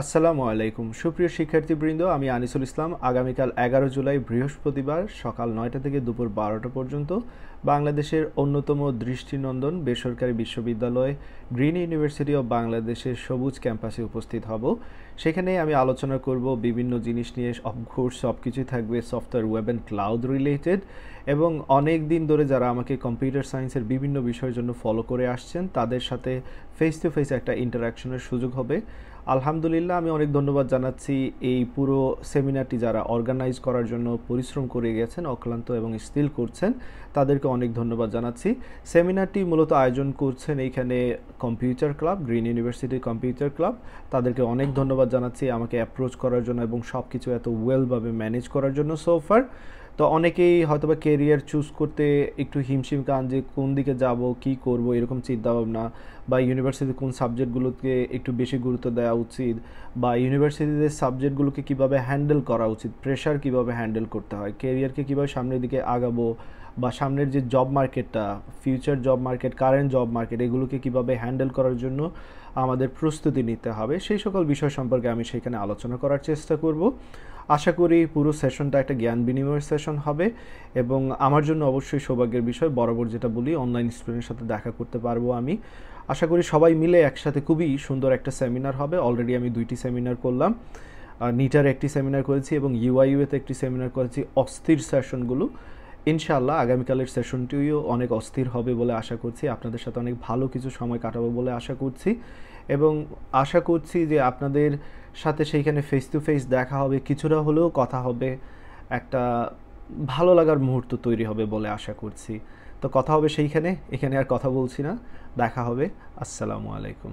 আসসালামু আলাইকুম সুপ্রিয় শিক্ষার্থীবৃন্দ, আমি আনিসুল ইসলাম। আগামীকাল 11 জুলাই বৃহস্পতিবার সকাল 9টা থেকে দুপুর 12টা পর্যন্ত বাংলাদেশের অন্যতম দৃষ্টিনন্দন বেসরকারি বিশ্ববিদ্যালয় গ্রিন ইউনিভার্সিটি অব বাংলাদেশের সবুজ ক্যাম্পাসে উপস্থিত হব। সেখানে আমি আলোচনা করব বিভিন্ন জিনিস নিয়ে। অফকোর্স সব কিছুই থাকবে software, web and cloud related, এবং অনেক দিন ধরে যারা আমাকে কম্পিউটার সায়েন্সের বিভিন্ন বিষয়ের জন্য ফলো করে আসছেন তাদের সাথে ফেস টু ফেস একটা ইন্টারাকশনের সুযোগ হবে। আলহামদুলিল্লাহ, আমি অনেক ধন্যবাদ জানাচ্ছি এই পুরো সেমিনারটি যারা অর্গানাইজ করার জন্য পরিশ্রম করে গেছেন, অক্লান্ত এবং স্টিল করছেন, তাদেরকে অনেক ধন্যবাদ জানাচ্ছি। সেমিনারটি মূলত আয়োজন করছেন এইখানে computer club, green university computer club. তাদেরকে অনেক ধন্যবাদ জানাচ্ছি আমাকে অ্যাপ্রোচ করার জন্য এবং সব কিছু এত ওয়েলভাবে ম্যানেজ করার জন্য সোফার। তো অনেকেই হয়তোবা কেরিয়ার চুজ করতে একটু হিমশিম খান যে কোন দিকে যাব, কি করব, এরকম চিন্তাভাবনা, বা ইউনিভার্সিটিতে কোন সাবজেক্টগুলোকে একটু বেশি গুরুত্ব দেওয়া উচিত, বা ইউনিভার্সিটিতে সাবজেক্টগুলোকে কিভাবে হ্যান্ডেল করা উচিত, প্রেশার কিভাবে হ্যান্ডেল করতে হয়, কেরিয়ারকে কীভাবে সামনের দিকে আগাবো, বা সামনের যে জব মার্কেটটা, future job market, current job market, এগুলোকে কিভাবে হ্যান্ডেল করার জন্য আমাদের প্রস্তুতি নিতে হবে, সেই সকল বিষয় সম্পর্কে আমি সেখানে আলোচনা করার চেষ্টা করব। আশা করি পুরো সেশনটা একটা জ্ঞান বিনিময়ের সেশন হবে, এবং আমার জন্য অবশ্যই সৌভাগ্যের বিষয়, বরাবর যেটা বলি, অনলাইন স্টুডেন্টের সাথে দেখা করতে পারবো আমি। আশা করি সবাই মিলে একসাথে খুবই সুন্দর একটা সেমিনার হবে। অলরেডি আমি 2টি সেমিনার করলাম, নিটার একটি সেমিনার করেছি এবং ইউআইইউতে একটি সেমিনার করেছি। অস্থির সেশনগুলো, ইনশাআল্লাহ আগামীকালের সেশনটিও অনেক অস্থির হবে বলে আশা করছি। আপনাদের সাথে অনেক ভালো কিছু সময় কাটাবো বলে আশা করছি, এবং আশা করছি যে আপনাদের সাথে সেইখানে ফেস টু ফেস দেখা হবে, কিছুটা হলেও কথা হবে, একটা ভালো লাগার মুহূর্ত তৈরি হবে বলে আশা করছি। তো কথা হবে সেইখানে, এখানে আর কথা বলছি না, দেখা হবে। আসসালামু আলাইকুম।